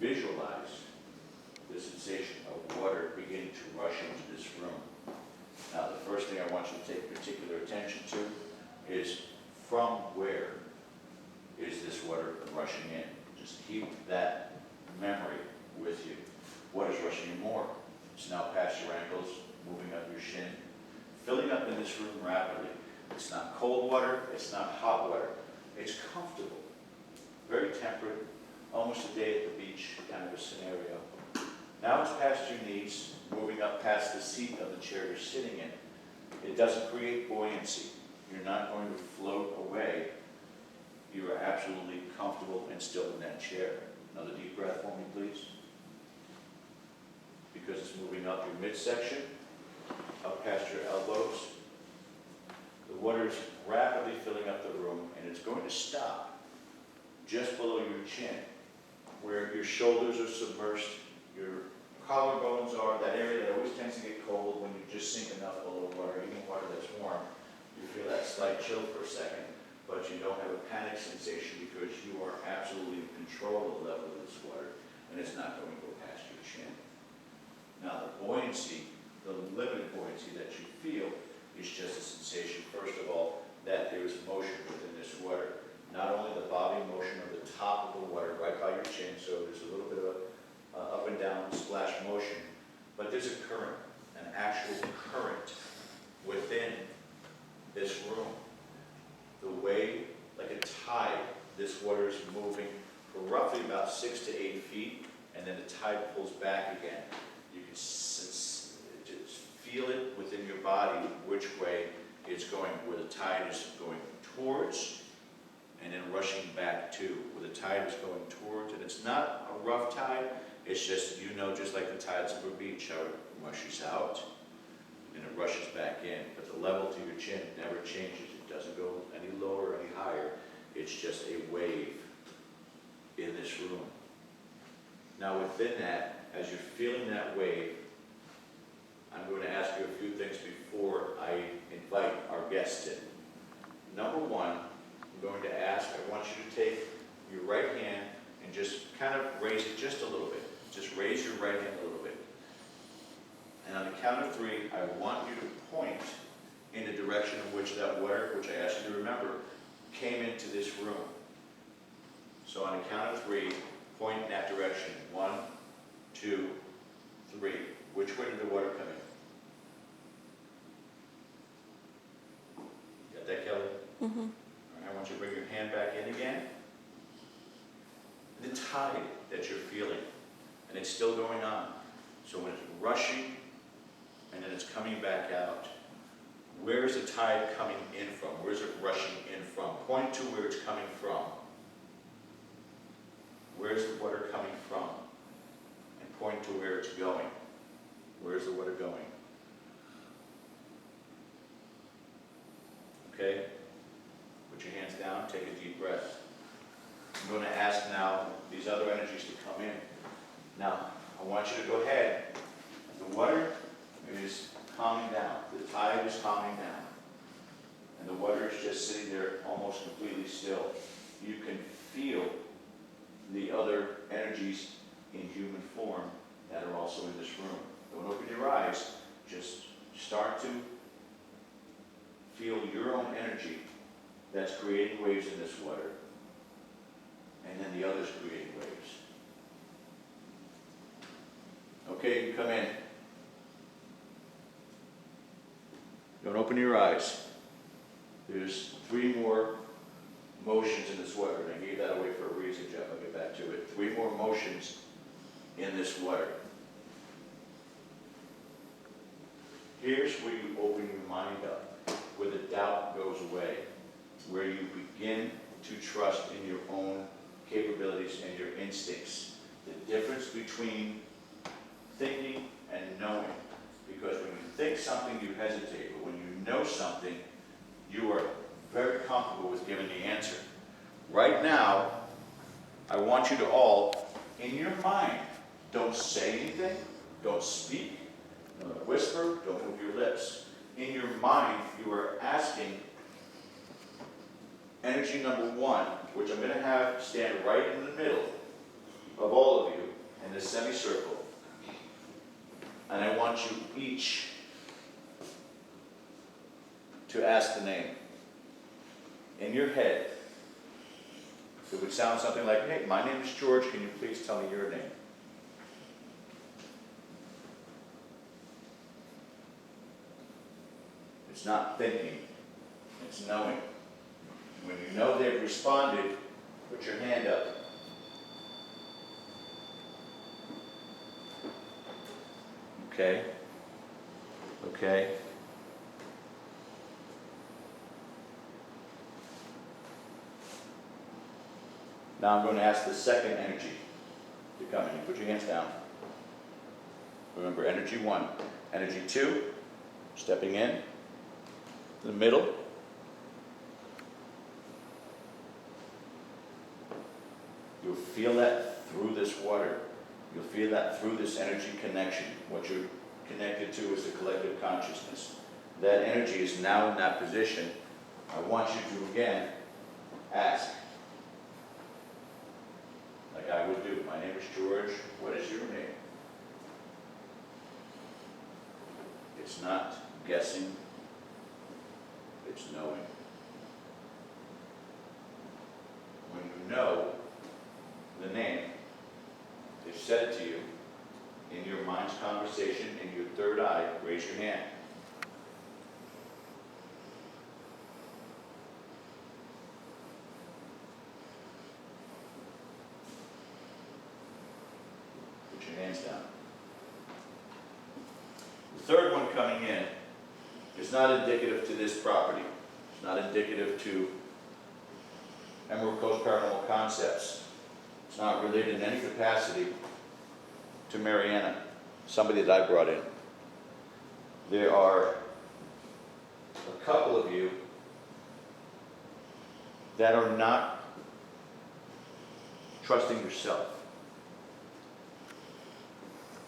visualize the sensation of water beginning to rush into this room. Now, the first thing I want you to take particular attention to is from where is this water rushing in? Just keep that memory with you. What is rushing in more? It's now past your ankles, moving up your shin, filling up in this room rapidly. It's not cold water, it's not hot water. It's comfortable, very temperate, almost a day at the beach kind of a scenario. Now it's past your knees, moving up past the seat of the chair you're sitting in. It doesn't create buoyancy. You're not going to float away. You are absolutely comfortable and still in that chair. Another deep breath for me, please. Because it's moving up your midsection, up past your elbows. The water is rapidly filling up the room, and it's going to stop just below your chin, where your shoulders are submersed, your collarbones are, that area that always tends to get cold when you just sink enough below water, even water that's warm. You feel that slight chill for a second, but you don't have a panic sensation because you are absolutely in control of the level of this water, and it's not going to go past your chin. Now, the buoyancy, the limited buoyancy that you feel is just a sensation, first of all, that there is motion within this water. Not only the bobbing motion of the top of the water right by your chin, so there's a little bit of a up and down splash motion, but there's a current, an actual current within this room. The way, like a tide, this water is moving for roughly about 6 to 8 feet, and then the tide pulls back again. You can just feel it within your body which way it's going, where the tide is going towards, and then rushing back to, where the tide is going towards. And it's not a rough tide, it's just, you know, just like the tides of a beach, how it rushes out, and it rushes back in. But the level to your chin never changes. It doesn't go any lower or any higher. It's just a wave in this room. Now within that, as you're feeling that wave, I'm going to ask you a few things before I invite our guests in. Number one, I'm going to ask, I want you to take your right hand and just kind of raise it just a little bit. Just raise your right hand a little bit. And on the count of 3, I want you to point in the direction in which that water, which I asked you to remember, came into this room. So on the count of 3, point in that direction. 1, 2, 3. Which way did the water come in? Got that, Kelly? Mm-hmm. All right, I want you to bring your hand back in again. The tide that you're feeling, and it's still going on. So when it's rushing, and then it's coming back out, where's the tide coming in from? Where's it rushing in from? Point to where it's coming from. Where's the water coming from? And point to where it's going. Where's the water going? Okay? Put your hands down, take a deep breath. I'm going to ask now these other energies to come in. Now, I want you to go ahead. The water is calming down. The tide is calming down. And the water is just sitting there almost completely still. You can feel the other energies in human form that are also in this room. Don't open your eyes. Just start to feel your own energy that's creating waves in this water, and then the others creating waves. Okay, you come in. Don't open your eyes. There's 3 more motions in this water, and I gave that away for a reason, Jeff. I'll get back to it. 3 more motions in this water. Here's where you open your mind up, where the doubt goes away, where you begin to trust in your own capabilities and your instincts. The difference between thinking and knowing. Because when you think something, you hesitate. But when you know something, you are very comfortable with giving the answer. Right now, I want you to all, in your mind, don't say anything, don't speak, don't whisper, don't move your lips. In your mind, you are asking energy number 1, which I'm going to have stand right in the middle of all of you, in a semicircle. And I want you each to ask the name. In your head, it would sound something like, hey, my name is George, can you please tell me your name? It's not thinking, it's knowing. When you know they've responded, put your hand up. Okay? Okay? Now I'm going to ask the second energy to come in. Put your hands down. Remember, energy 1. Energy 2, stepping in the middle. You'll feel that through this water. You'll feel that through this energy connection. What you're connected to is the collective consciousness. That energy is now in that position. I want you to, again, ask. Like I would do. My name is George. What is your name? It's not guessing. It's knowing. When you know the name, they've said it to you in your mind's conversation, in your third eye, raise your hand. Put your hands down. The third one coming in is not indicative to this property. It's not indicative to Emerald Coast Paranormal Concepts. It's not related in any capacity to Mariana, somebody that I brought in. There are a couple of you that are not trusting yourself.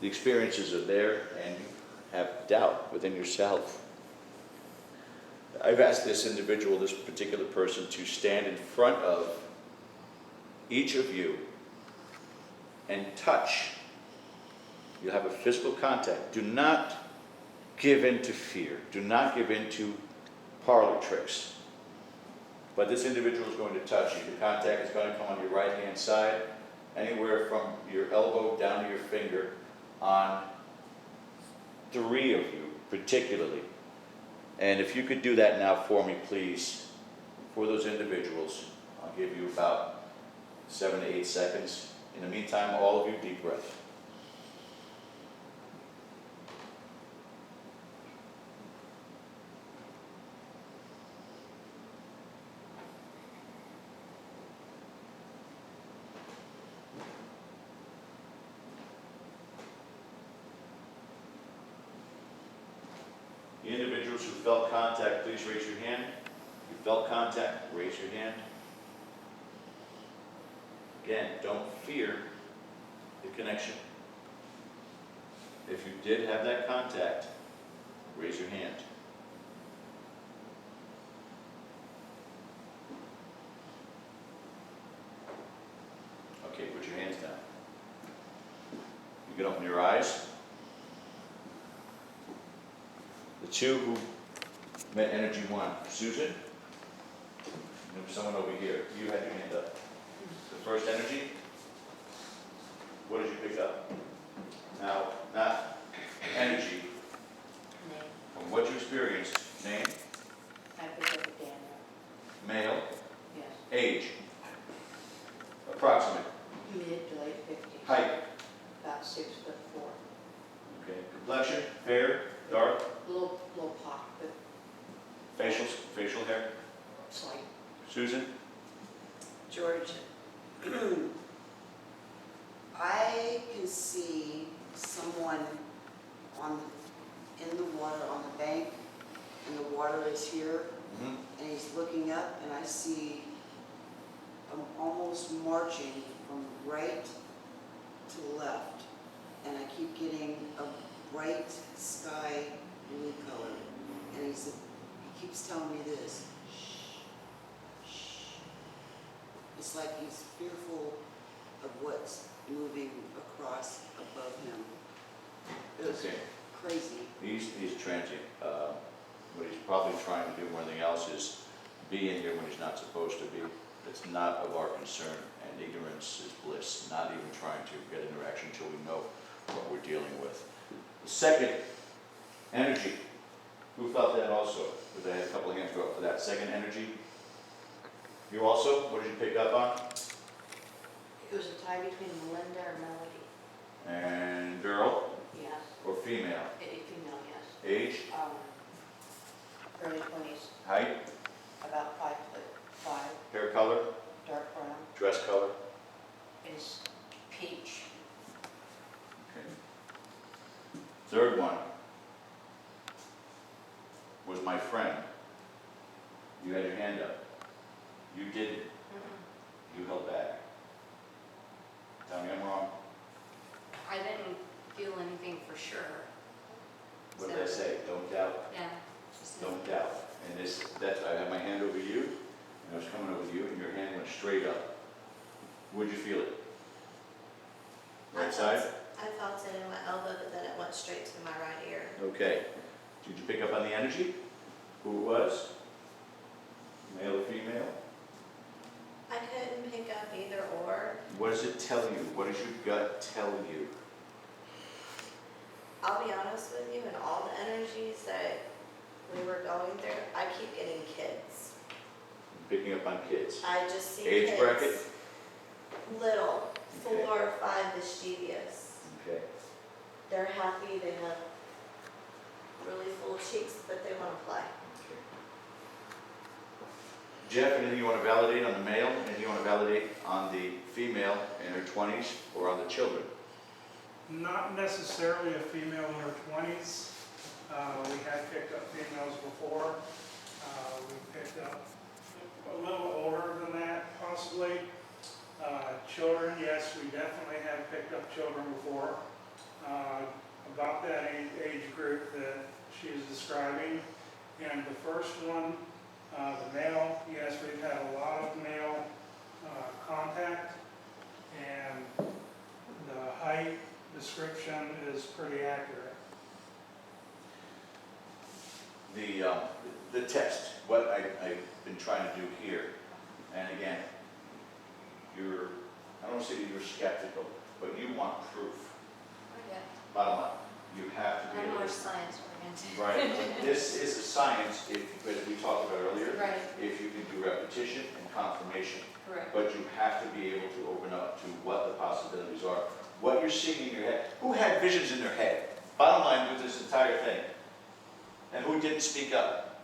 The experiences are there and you have doubt within yourself. I've asked this individual, this particular person, to stand in front of each of you and touch. You'll have a physical contact. Do not give in to fear. Do not give in to parlor tricks. But this individual is going to touch you. The contact is going to come on your right-hand side, anywhere from your elbow down to your finger, on 3 of you particularly. And if you could do that now for me, please, for those individuals, I'll give you about 7 to 8 seconds. In the meantime, all of you, deep breath. The individuals who felt contact, please raise your hand. If you felt contact, raise your hand. Again, don't fear the connection. If you did have that contact, raise your hand. Okay, put your hands down. You can open your eyes. The 2 who met energy 1, Susan, and there was someone over here. You had your hand up. The first energy, what did you pick up? Now, not energy. Name. From what you experienced, name, I picked up a Daniel. male, Yes. age, approximate, Mid to late 50s. height, About 6'4". okay, complexion, fair, dark, Little pop, but facial hair. slight. Susan, George, I can see someone in the water on the bank, and the water is here, and he's looking up, and I see him almost marching from right to left, and I keep getting a bright sky blue color, and he keeps telling me this, shh, shh. It's like he's fearful of what's moving across above him. It was Okay. crazy. He's transient. What he's probably trying to do more than anything else is be in here when he's not supposed to be. It's not of our concern, and ignorance is bliss, not even trying to get interaction until we know what we're dealing with. The second, energy. Who felt that also? Because I had a couple of hands go up for that. Second, energy. You also? What did you pick up on? It was a tie between Melinda or Melody. And girl Yes, or female? a female, yes. Age? Early 20s, Height? about 5'5", Hair color? dark brown, Dress color? is peach. Okay. Third one was my friend. You had your hand up. You didn't. You held back. Tell me I'm wrong. I didn't feel anything for sure. What did I say? Don't doubt. Yeah. Don't doubt. And this, I had my hand over you, and I was coming over you, and your hand went straight up. Would you feel it? Right side? I felt it in my elbow, but then it went straight to my right ear. Okay. Did you pick up on the energy? Who it was? Male or female? I couldn't pick up either or. What does it tell you? What does your gut tell you? I'll be honest with you, and all the energies that we were going through, I keep getting kids. Picking up on kids. I just see Age kids. bracket? Little, Okay. 4 or 5, mischievous. Okay. They're happy, they have really full cheeks, but they want to play. Okay. Jeff, anything you want to validate on the male? Anything you want to validate on the female in her 20s or on the children? Not necessarily a female in her 20s. We had picked up females before. We picked up a little older than that, possibly. Children, yes, we definitely have picked up children before. About that age group that she is describing. And the first one, the male, yes, we've had a lot of male contact. And the height description is pretty accurate. The test, what I've been trying to do here, and again, I don't want to say that you're skeptical, but you want proof. Bottom line, you have to be I'm able more to. science oriented. Right, but this is a science, as we talked about earlier, Right, if you can do repetition and confirmation. correct. But you have to be able to open up to what the possibilities are. What you're seeing in your head. Who had visions in their head? Bottom line with this entire thing. And who didn't speak up?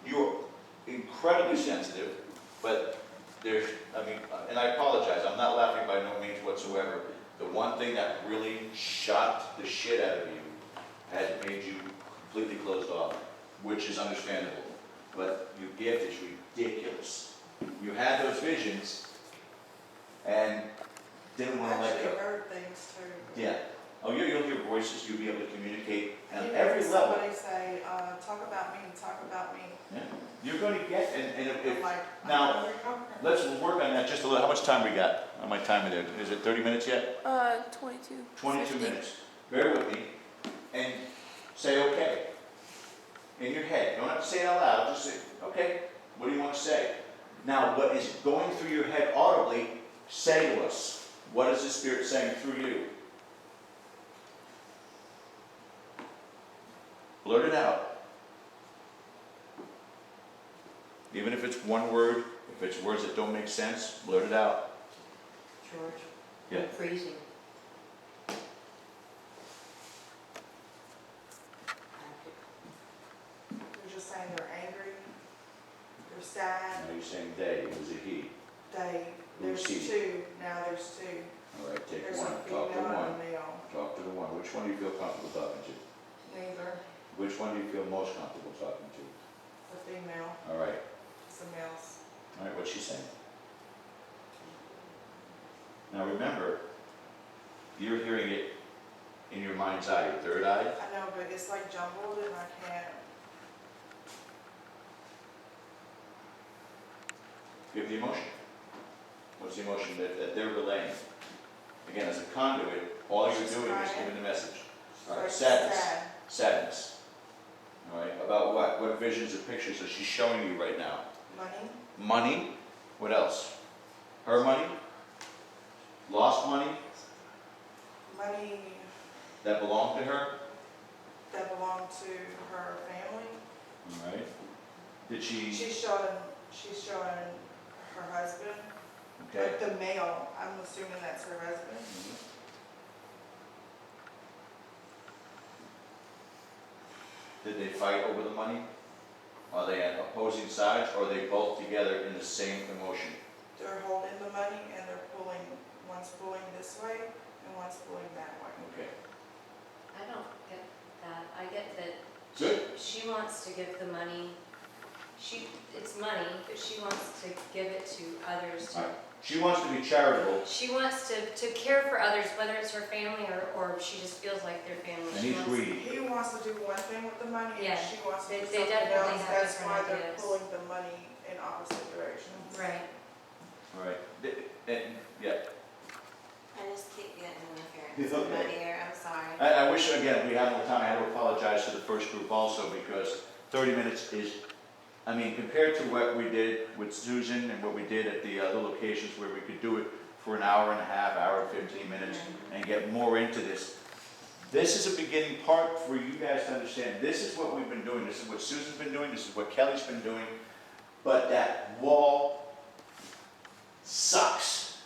You're incredibly sensitive, but there's, and I apologize, I'm not laughing by no means whatsoever. The one thing that really shocked the shit out of you had made you completely closed off, which is understandable. But your gift is ridiculous. You had those visions and didn't want to let Actually go. heard things too. Yeah. Oh, you'll hear voices, you'll be able to communicate on You every heard level. somebody say, talk about me, talk about me. Yeah. You're going to get, and if, I'm like, now, where you come from? let's work on that just a little. How much time we got on my timer there? Is it 30 minutes yet? 22. 22 50. minutes. Bear with me and say okay. In your head. You don't have to say it out loud. Just say, okay, what do you want to say? Now, what is going through your head audibly, say to us. What is the Spirit saying through you? Blurt it out. Even if it's one word, if it's words that don't make sense, blurt it out. George? Yeah. I'm freezing. You're just saying they're angry, they're sad, Now you're saying they, it was a he. there's Who's he? two, now there's two. All right, take There's one. a Talk to female one. and a male, Talk to the one. Which one do you feel comfortable talking to? neither, Which one do you feel most comfortable talking to? the female, All right. it's the males. All right, what's she saying? Now remember, you're hearing it in your mind's eye, your third eye. I know, but it's like jumbled and I can't, Give the emotion. What's the emotion that they're relaying? Again, as a conduit, all you're She's doing is crying. giving the message. All right, Like sadness. sad. Sadness. All right, about what? What visions or pictures is she showing you right now? Money, Money? What else? Her money? Lost money money that belonged to her? that belonged to her family. All right. Did she? She's showing her husband, Okay. like the male, I'm assuming that's her husband. Mhm. Did they fight over the money? Are they at opposing sides, or are they both together in the same emotion? They're holding the money and they're pulling, one's pulling this way and one's pulling that way. Okay. I don't get that. I get that Good. she wants to give the money, it's money, but she wants to give it to others. All right. She wants to be charitable, She wants to care for others, whether it's her family or she just feels like their family. and She he's wants- greedy. He wants to do one thing with the money Yeah, and she wants to they- do they something definitely else. have That's different why they're ideas. pulling the money in opposite directions. Right. All right. Yeah. I just keep getting interference It's in okay. my ear, I'm sorry. I wish, again, we had more time. I had to apologize to the first group also, because 30 minutes is, I mean, compared to what we did with Susan and what we did at the other locations where we could do it for an hour and a half, hour and 15 minutes, and get more into this. This is a beginning part for you guys to understand. This is what we've been doing. This is what Susan's been doing. This is what Kelly's been doing. But that wall sucks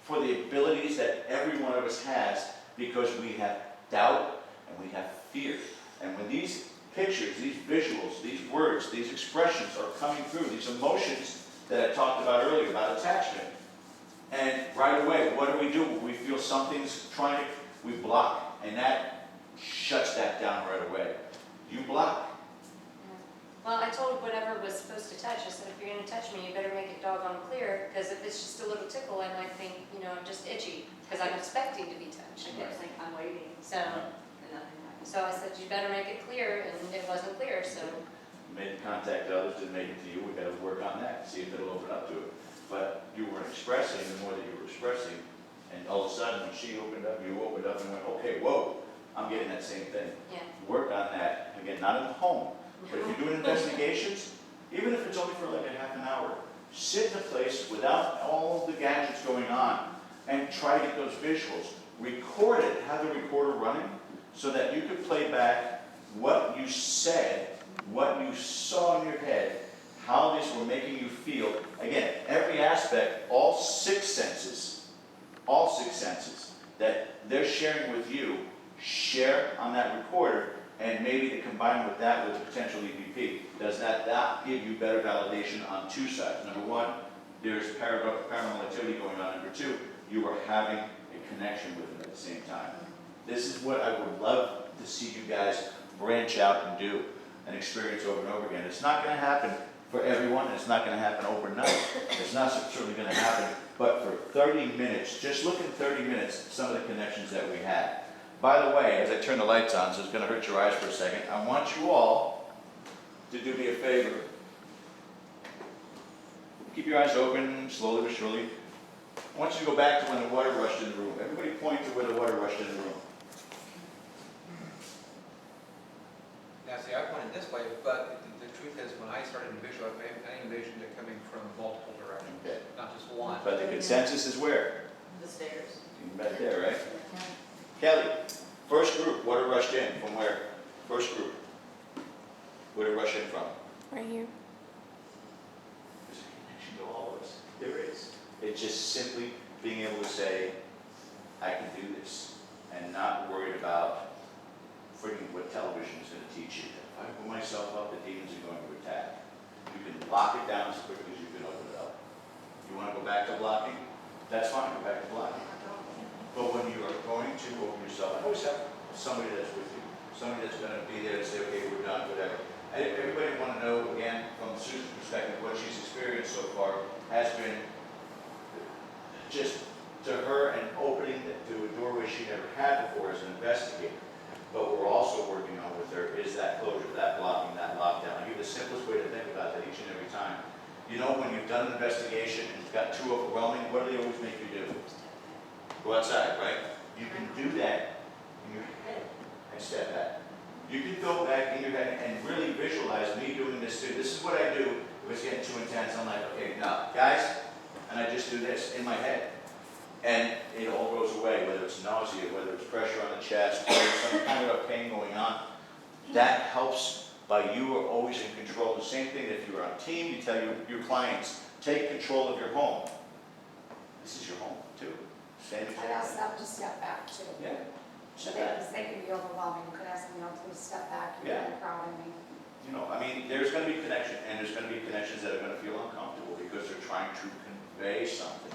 for the abilities that every one of us has, because we have doubt and we have fear. And when these pictures, these visuals, these words, these expressions are coming through, these emotions that I talked about earlier, about attachment, and right away, what do? We feel something's trying to, we block, and that shuts that down right away. You block. Well, I told whatever was supposed to touch, I said, if you're gonna touch me, you better make it doggone clear, because if it's just a little tickle, I might think, I'm just itchy, because I'm expecting to be touched. I kept saying, I'm waiting, So, and nothing happened. so I said, you better make it clear, and it wasn't clear, so. Made the contact to others, didn't make it to you, we gotta work on that, see if it'll open up to it. But you weren't expressing, the more that you were expressing, and all of a sudden, when she opened up, you opened up and went, okay, whoa, I'm getting that same thing. Yeah. Work on that, again, not in the home, but if you're doing investigations, even if it's only for like a half an hour, sit in a place without all the gadgets going on, and try to get those visuals. Record it, have the recorder running, so that you could play back what you said, what you saw in your head, how these were making you feel. Again, every aspect, all six senses that they're sharing with you, share on that recorder, and maybe to combine with that with a potential EVP. Does that give you better validation on two sides? Number one, there's paranormal activity going on. Number two, you are having a connection with them at the same time. This is what I would love to see you guys branch out and do and experience over and over again. It's not going to happen for everyone, and it's not going to happen overnight. It's not certainly going to happen, but for 30 minutes, just look in 30 minutes, some of the connections that we had. By the way, as I turn the lights on, so it's going to hurt your eyes for a second, I want you all to do me a favor. Keep your eyes open, slowly but surely. I want you to go back to when the water rushed in the room. Everybody point to where the water rushed in the room. Now, see, I pointed this way, but the truth is, when I started to visualize, I envisioned it coming from multiple directions, Okay. not just one. But the consensus is where? The stairs. Back there, right? Kelly, first group, water rushed in from where? First group. Where did it rush in from? Right here. There's a connection to all of us. There is. It's just simply being able to say, I can do this, and not worried about freaking what television is going to teach you. If I put myself up, the demons are going to attack. You can lock it down as quickly as you can open it up. You want to go back to blocking? That's fine, go back to blocking. But when you are going to open yourself, always have somebody that's with you, somebody that's going to be there to say, okay, we're done, whatever. Everybody want to know, again, from Susan's perspective, what she's experienced so far has been just to her an opening to a doorway she never had before as an investigator. But what we're also working on with her is that closure, that blocking, that lockdown. I give you the simplest way to think about that each and every time. You know, when you've done an investigation and it's got too overwhelming, what do they always make you do? Go outside, right? You can do that in your head and step back. You can go back in your head and really visualize me doing this too. This is what I do. If it's getting too intense, I'm like, okay, now, guys, and I just do this in my head. And it all goes away, whether it's nausea, whether it's pressure on the chest, whether it's some kind of a pain going on. That helps by you are always in control. The same thing if you're on a team, you tell your clients, take control of your home. This is your home too. Same I ask example. them to step back too. Yeah. So Step they, back. because they can be overwhelming, you could ask them, please step back, you're Yeah. crowding me. You know, I mean, there's going to be connection, and there's going to be connections that are going to feel uncomfortable because they're trying to convey something,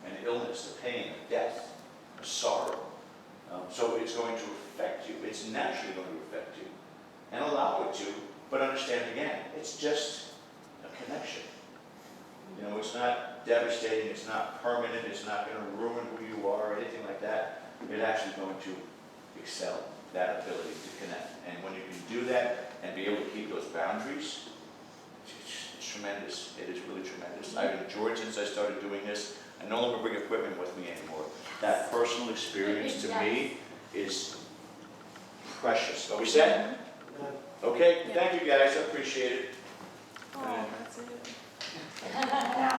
an illness, a pain, a death, a sorrow. So it's going to affect you. It's naturally going to affect you, and allow it to. But understand again, it's just a connection. You know, it's not devastating. It's not permanent. It's not going to ruin who you are or anything like that. It's actually going to excel that ability to connect. And when you can do that and be able to keep those boundaries, it's tremendous. It is really tremendous. I've enjoyed since I started doing this. I no longer bring equipment with me anymore. That personal experience to me is precious. Are we set? Okay, thank you guys. I appreciate it. Oh, that's it.